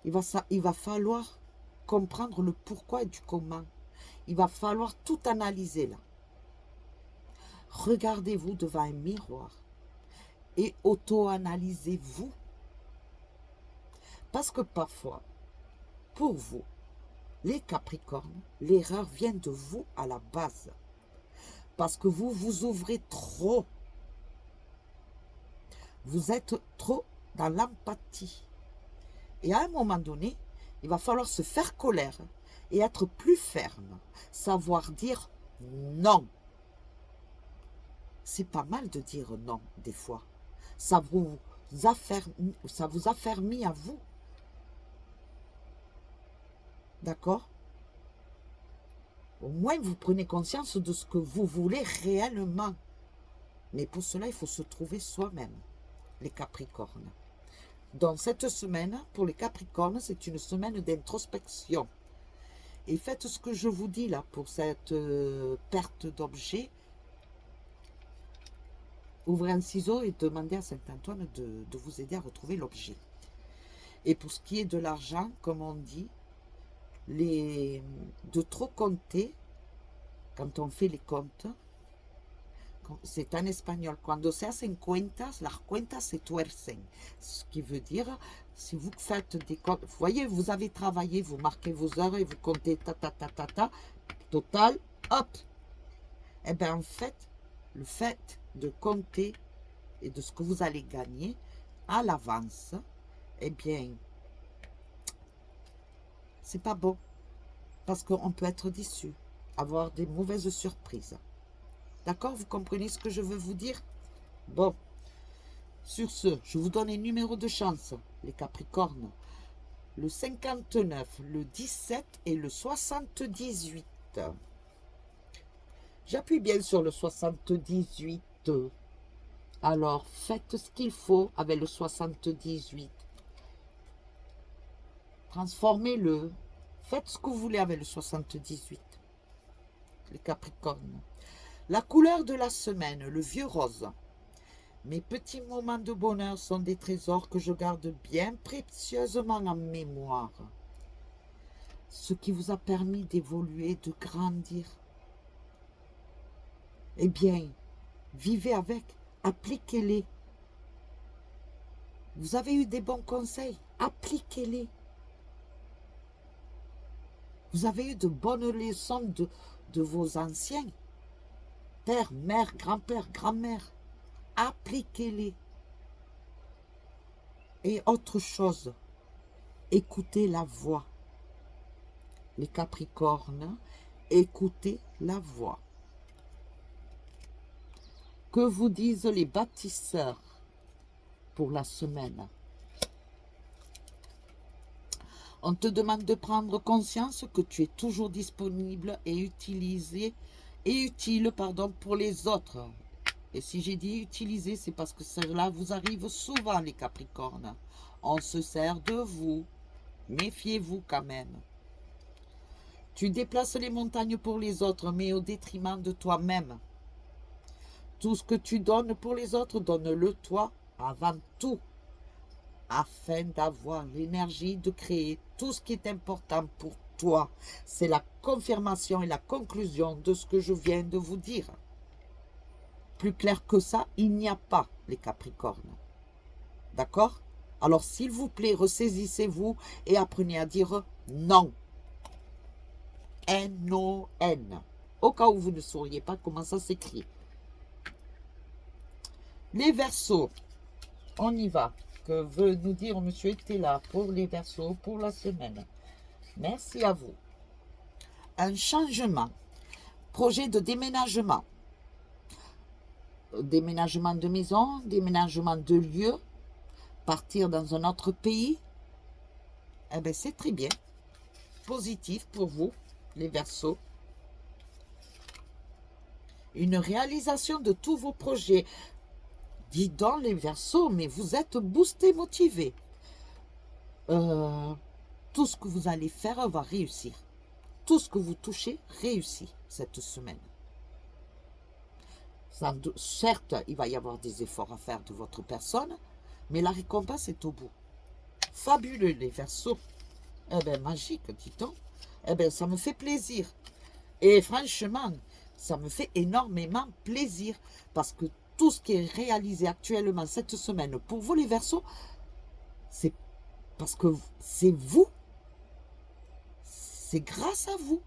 [SPEAKER 1] Il va falloir comprendre le pourquoi et du comment. Il va falloir tout analyser là. Regardez-vous devant un miroir et auto-analysez-vous. Parce que parfois, pour vous, les Capricornes, l'erreur vient de vous à la base. Parce que vous vous ouvrez trop. Vous êtes trop dans l'empathie. Et à un moment donné, il va falloir se faire colère et être plus ferme. Savoir dire non. C'est pas mal de dire non, des fois. Ça vous affermit à vous. D'accord? Au moins, vous prenez conscience de ce que vous voulez réellement. Mais pour cela, il faut se trouver soi-même, les Capricornes. Donc, cette semaine, pour les Capricornes, c'est une semaine d'introspection. Et faites ce que je vous dis là, pour cette perte d'objet. Ouvrez un ciseau et demandez à Saint-Antoine de vous aider à retrouver l'objet. Et pour ce qui est de l'argent, comme on dit, de trop compter, quand on fait les comptes, c'est en espagnol. Cuando se hacen cuentas, las cuentas se tuercen. Ce qui veut dire, si vous faites des comptes, vous voyez, vous avez travaillé, vous marquez vos heures et vous comptez total, hop. Eh bien, en fait, le fait de compter et de ce que vous allez gagner à l'avance, eh bien, c'est pas bon. Parce qu'on peut être déçu, avoir des mauvaises surprises. D'accord? Vous comprenez ce que je veux vous dire? Bon, sur ce, je vous donne les numéros de chance, les Capricornes. Le 59, le 17 et le 78. J'appuie bien sur le 78. Alors, faites ce qu'il faut avec le 78. Transformez-le. Faites ce que vous voulez avec le 78. Les Capricornes. La couleur de la semaine, le vieux rose. Mes petits moments de bonheur sont des trésors que je garde bien précieusement en mémoire. Ce qui vous a permis d'évoluer, de grandir. Eh bien, vivez avec, appliquez-les. Vous avez eu des bons conseils, appliquez-les. Vous avez eu de bonnes leçons de vos anciens. Père, mère, grand-père, grand-mère. Appliquez-les. Et autre chose, écoutez la voix. Les Capricornes, écoutez la voix. Que vous disent les bâtisseurs pour la semaine? On te demande de prendre conscience que tu es toujours disponible et utile pour les autres. Et si j'ai dit utiliser, c'est parce que cela vous arrive souvent, les Capricornes. On se sert de vous. Méfiez-vous quand même. Tu déplaces les montagnes pour les autres, mais au détriment de toi-même. Tout ce que tu donnes pour les autres, donne-le toi avant tout, afin d'avoir l'énergie de créer tout ce qui est important pour toi. C'est la confirmation et la conclusion de ce que je viens de vous dire. Plus clair que ça, il n'y a pas, les Capricornes. D'accord? Alors, s'il vous plaît, ressaisissez-vous et apprenez à dire non. N-O-N. Au cas où vous ne sauriez pas comment ça s'écrit. Les Verseaux, on y va. Que veut nous dire Monsieur Etela pour les Verseaux pour la semaine? Merci à vous. Un changement. Projet de déménagement. Déménagement de maison, déménagement de lieu, partir dans un autre pays. Eh bien, c'est très bien. Positif pour vous, les Verseaux. Une réalisation de tous vos projets. Dis donc les Verseaux, mais vous êtes boostés, motivés. Tout ce que vous allez faire va réussir. Tout ce que vous touchez réussit cette semaine. Certes, il va y avoir des efforts à faire de votre personne, mais la récompense est au bout. Fabuleux les Verseaux. Eh bien, magique, dit-on. Eh bien, ça me fait plaisir. Et franchement, ça me fait énormément plaisir parce que tout ce qui est réalisé actuellement cette semaine pour vous les Verseaux, c'est parce que c'est vous. C'est grâce à vous.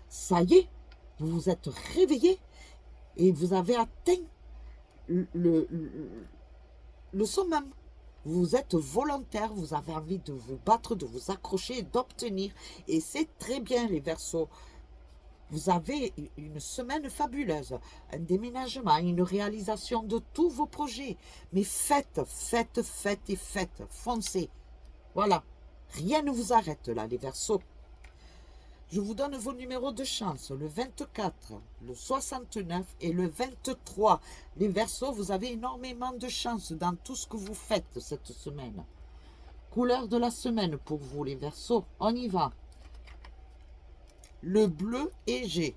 [SPEAKER 1] Ça y est, vous vous êtes réveillés et vous avez atteint le summum. Vous êtes volontaire, vous avez envie de vous battre, de vous accrocher et d'obtenir. Et c'est très bien les Verseaux. Vous avez une semaine fabuleuse, un déménagement, une réalisation de tous vos projets. Mais faites, foncez. Voilà, rien ne vous arrête là, les Verseaux. Je vous donne vos numéros de chance, le 24, le 69 et le 23. Les Verseaux, vous avez énormément de chance dans tout ce que vous faites cette semaine. Couleur de la semaine pour vous, les Verseaux, on y va. Le bleu égée.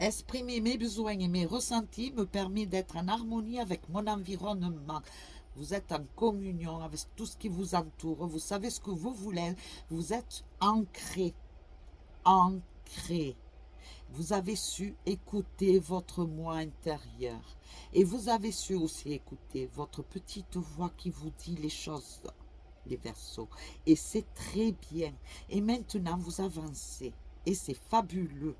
[SPEAKER 1] Exprimer mes besoins et mes ressentis me permet d'être en harmonie avec mon environnement. Vous êtes en communion avec tout ce qui vous entoure. Vous savez ce que vous voulez. Vous êtes ancré. Ancré. vous avez su écouter votre moi intérieur. Et vous avez su aussi écouter votre petite voix qui vous dit les choses, les Verseaux. Et c'est très bien. Et maintenant, vous avancez. Et c'est fabuleux.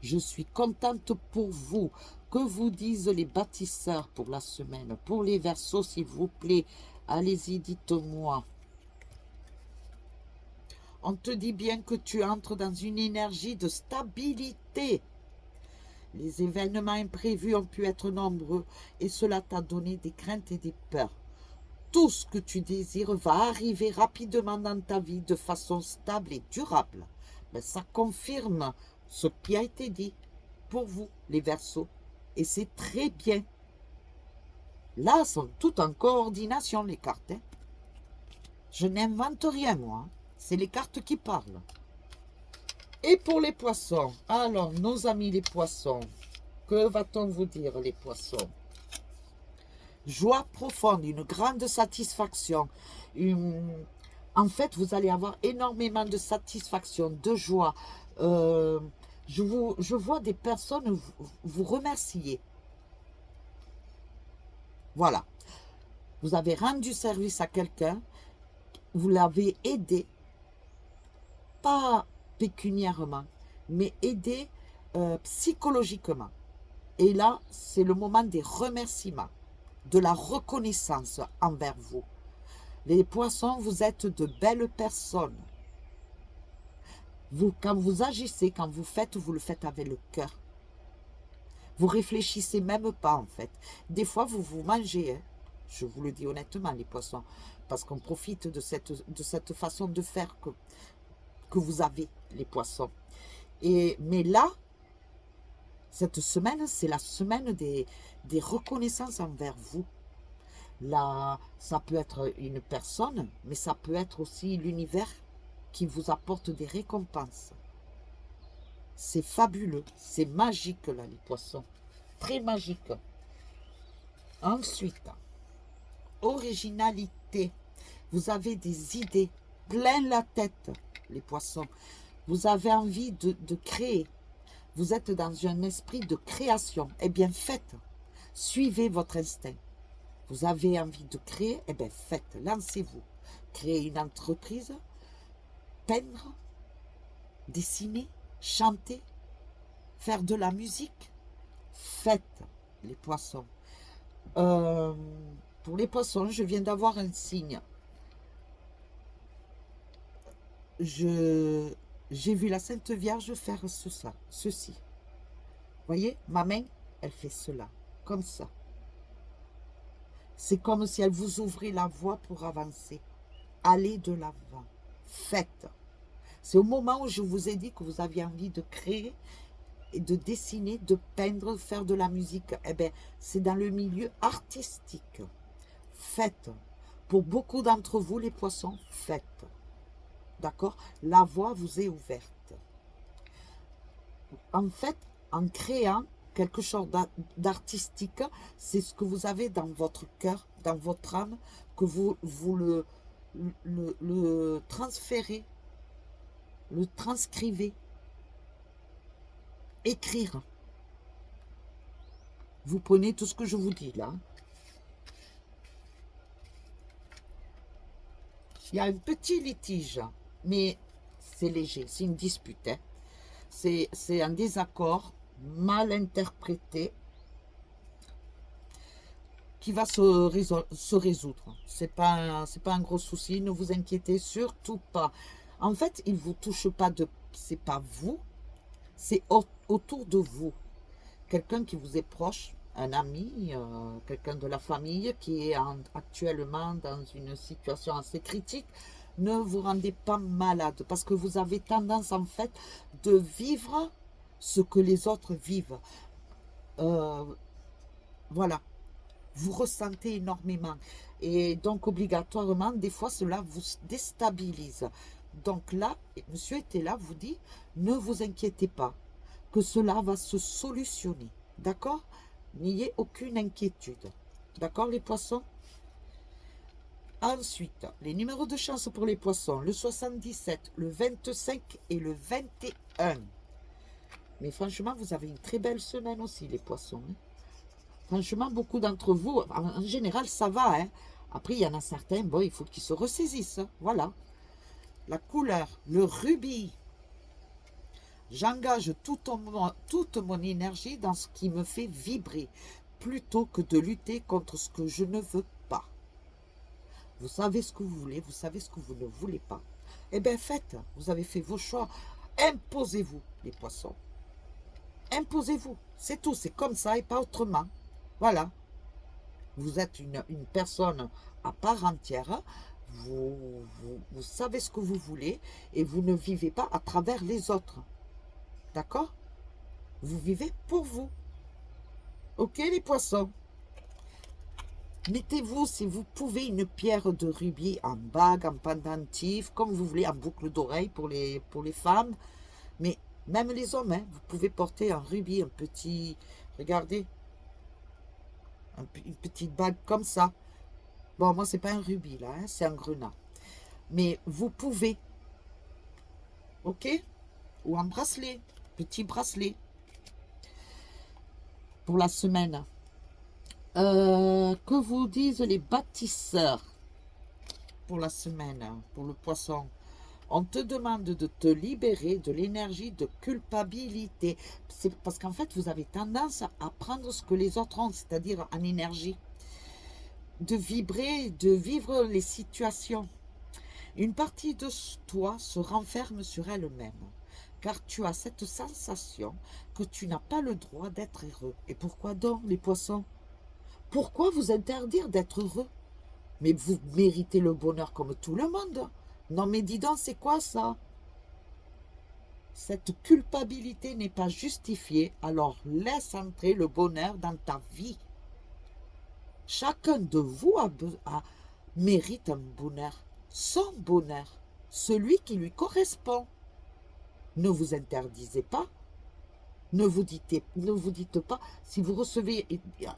[SPEAKER 1] Je suis contente pour vous. Que vous disent les bâtisseurs pour la semaine? Pour les Verseaux, s'il vous plaît, allez-y, dites-moi. On te dit bien que tu entres dans une énergie de stabilité. Les événements imprévus ont pu être nombreux et cela t'a donné des craintes et des peurs. Tout ce que tu désires va arriver rapidement dans ta vie de façon stable et durable. Mais ça confirme ce qui a été dit pour vous, les Verseaux. Et c'est très bien. Là, sont toutes en coordination, les cartes. Hein. Je n'invente rien, moi. C'est les cartes qui parlent. Et pour les poissons, alors, nos amis les poissons, que va-t-on vous dire, les poissons? Joie profonde, une grande satisfaction. En fait, vous allez avoir énormément de satisfaction, de joie. Je vois des personnes vous remercier. Voilà. Vous avez rendu service à quelqu'un, vous l'avez aidé, pas pécuniairement, mais aidé psychologiquement. Et là, c'est le moment des remerciements, de la reconnaissance envers vous. Les poissons, vous êtes de belles personnes. Quand vous agissez, quand vous le faites avec le cœur. Vous réfléchissez même pas, en fait. Des fois, vous mangez, hein. Je vous le dis honnêtement, les poissons, parce qu'on profite de cette façon de faire que vous avez, les poissons. Mais là, cette semaine, c'est la semaine des reconnaissances envers vous. Là, ça peut être une personne, mais ça peut être aussi l'univers qui vous apporte des récompenses. C'est fabuleux, c'est magique là, les poissons. Très magique. Ensuite, originalité. Vous avez des idées plein la tête, les poissons. Vous avez envie de créer. Vous êtes dans un esprit de création. Eh bien, faites. Suivez votre instinct. Vous avez envie de créer, eh bien, faites. Lancez-vous. Créez une entreprise, peindre, dessiner, chanter, faire de la musique. Faites, les poissons. Pour les poissons, je viens d'avoir un signe. J'ai vu la Sainte Vierge faire ceci. Voyez, ma main, elle fait cela, comme ça. C'est comme si elle vous ouvrait la voie pour avancer. Allez de l'avant. Faites. C'est au moment où je vous ai dit que vous aviez envie de créer, et de dessiner, de peindre, de faire de la musique. Eh bien, c'est dans le milieu artistique. Faites. Pour beaucoup d'entre vous, les poissons, faites. D'accord? La voie vous est ouverte. En fait, en créant quelque chose d'artistique, c'est ce que vous avez dans votre cœur, dans votre âme, que vous le transférez, le transcrivez. Écrire. Vous prenez tout ce que je vous dis là. Il y a un petit litige, mais c'est léger, c'est une dispute. Hein. C'est un désaccord mal interprété qui va se résoudre. C'est pas un gros souci, ne vous inquiétez surtout pas. En fait, il ne vous touche pas c'est pas vous, c'est autour de vous. Quelqu'un qui vous est proche, un ami, quelqu'un de la famille qui est actuellement dans une situation assez critique, ne vous rendez pas malade parce que vous avez tendance en fait de vivre ce que les autres vivent. Voilà, vous ressentez énormément et donc obligatoirement des fois cela vous déstabilise. Donc là, monsieur était là, vous dit, ne vous inquiétez pas, que cela va se solutionner. D'accord? N'ayez aucune inquiétude. D'accord, les poissons? Ensuite, les numéros de chance pour les poissons, le 77, le 25 et le 21. Mais franchement, vous avez une très belle semaine aussi, les poissons, hein. Franchement, beaucoup d'entre vous, en général, ça va, hein. Après, il y en a certains, bon, il faut qu'ils se ressaisissent, hein. Voilà. La couleur, le rubis. J'engage toute mon énergie dans ce qui me fait vibrer, plutôt que de lutter contre ce que je ne veux pas. Vous savez ce que vous voulez, vous savez ce que vous ne voulez pas. Eh bien, faites, vous avez fait vos choix. Imposez-vous, les poissons. Imposez-vous, c'est tout, c'est comme ça et pas autrement. Voilà, vous êtes une personne à part entière, vous savez ce que vous voulez et vous ne vivez pas à travers les autres. D'accord? Vous vivez pour vous. Ok les poissons? Mettez-vous, si vous pouvez, une pierre de rubis en bague, en pendentif, comme vous voulez, en boucle d'oreille pour les femmes. Mais même les hommes, hein, vous pouvez porter un rubis, un petit, regardez, une petite bague comme ça. Bon, moi, c'est pas un rubis, là, hein, c'est un grenat. Mais vous pouvez, ok? Ou un bracelet, petit bracelet, pour la semaine. Que vous disent les bâtisseurs pour la semaine, pour le poisson? On te demande de te libérer de l'énergie de culpabilité. C'est parce qu'en fait, vous avez tendance à prendre ce que les autres ont, c'est-à-dire en énergie. De vibrer, de vivre les situations. Une partie de toi se renferme sur elle-même, car tu as cette sensation que tu n'as pas le droit d'être heureux. Et pourquoi donc, les poissons? Pourquoi vous interdire d'être heureux? Mais vous méritez le bonheur comme tout le monde. Non mais dis donc, c'est quoi ça? Cette culpabilité n'est pas justifiée, alors laisse entrer le bonheur dans ta vie. Chacun de vous mérite un bonheur, son bonheur, celui qui lui correspond. Ne vous interdisez pas. Ne vous dites pas, si vous recevez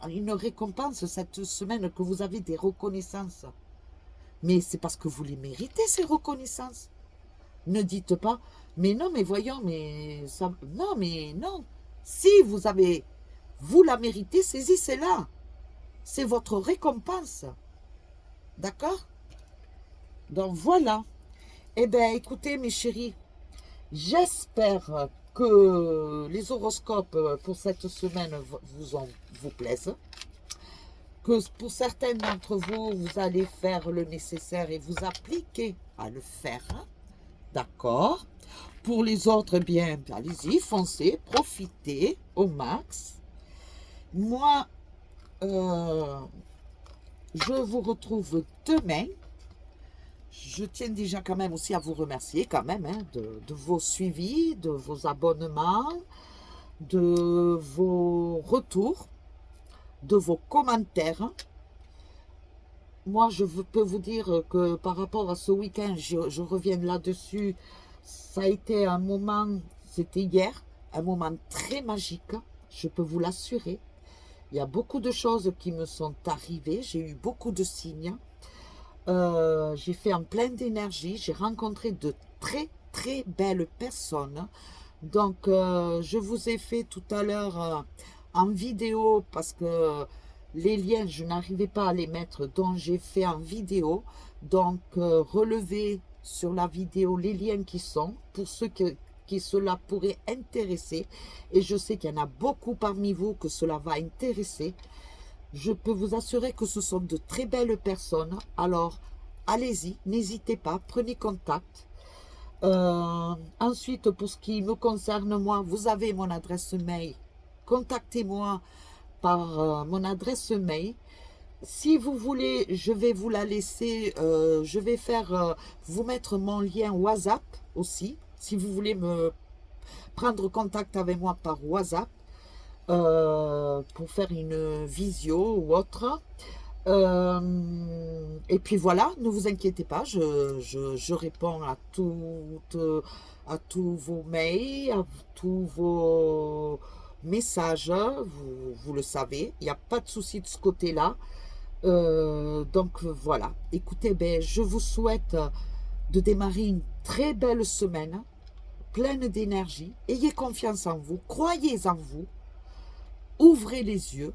[SPEAKER 1] une récompense cette semaine, que vous avez des reconnaissances. Mais c'est parce que vous les méritez, ces reconnaissances. Ne dites pas, mais non, mais voyons, mais ça... Non, mais non. Si vous la méritez, saisissez-la. C'est votre récompense. D'accord? Donc voilà. Eh bien, écoutez, mes chéris, j'espère que les horoscopes pour cette semaine vous plaisent. Que pour certains d'entre vous, vous allez faire le nécessaire et vous appliquer à le faire. D'accord? Pour les autres, eh bien, allez-y, foncez, profitez au max. Moi, je vous retrouve demain. Je tiens déjà quand même aussi à vous remercier quand même, hein, de vos suivis, de vos abonnements, de vos retours, de vos commentaires. Moi, peux vous dire que par rapport à ce week-end, je reviens là-dessus, ça a été un moment, c'était hier, un moment très magique, je peux vous l'assurer. Il y a beaucoup de choses qui me sont arrivées, j'ai eu beaucoup de signes. J'ai fait en plein d'énergie, j'ai rencontré de très très belles personnes. Donc je vous ai fait tout à l'heure en vidéo parce que les liens je n'arrivais pas à les mettre, donc j'ai fait en vidéo. Donc relevez sur la vidéo les liens qui sont pour ceux qui cela pourrait intéresser, et je sais qu'il y en a beaucoup parmi vous que cela va intéresser. Je peux vous assurer que ce sont de très belles personnes. Alors, allez-y, n'hésitez pas, prenez contact. Ensuite, pour ce qui me concerne, moi, vous avez mon adresse mail. Contactez-moi par mon adresse mail. Si vous voulez, je vais vous la laisser. Je vais vous mettre mon lien WhatsApp aussi. Si vous voulez me prendre contact avec moi par WhatsApp. Pour faire une visio ou autre. Et puis voilà, ne vous inquiétez pas, je réponds à tous vos mails, à tous vos messages, vous le savez, il n'y a pas de souci de ce côté-là. Donc voilà, écoutez, ben, je vous souhaite de démarrer une très belle semaine. pleine d'énergie. Ayez confiance en vous, croyez en vous, ouvrez les yeux,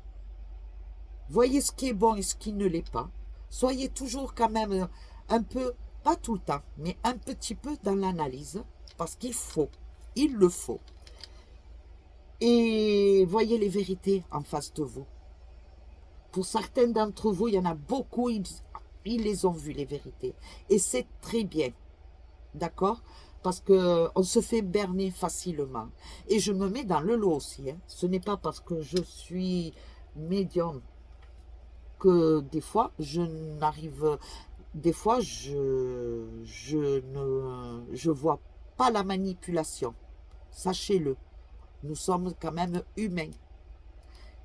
[SPEAKER 1] voyez ce qui est bon et ce qui ne l'est pas. Soyez toujours quand même un peu, pas tout le temps, mais un petit peu dans l'analyse, parce il le faut. Et voyez les vérités en face de vous. Pour certains d'entre vous, il y en a beaucoup, ils les ont vues, les vérités. Et c'est très bien, d'accord? Parce qu'on se fait berner facilement. Et je me mets dans le lot aussi. Hein. Ce n'est pas parce que je suis médium que des fois, je n'arrive... Des fois, je vois pas la manipulation. Sachez-le. Nous sommes quand même humains.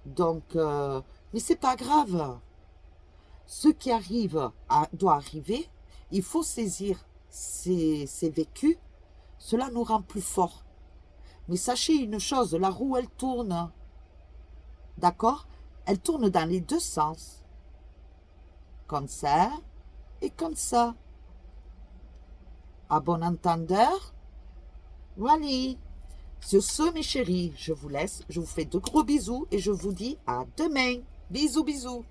[SPEAKER 1] Donc, mais c'est pas grave. Ce qui arrive doit arriver. Il faut saisir ces vécus. Cela nous rend plus forts. Mais sachez une chose, la roue, elle tourne. D'accord? Elle tourne dans les deux sens. Comme ça et comme ça. À bon entendeur, voilà. Sur ce, mes chéris, je vous laisse. Je vous fais de gros bisous et je vous dis à demain. Bisous, bisous.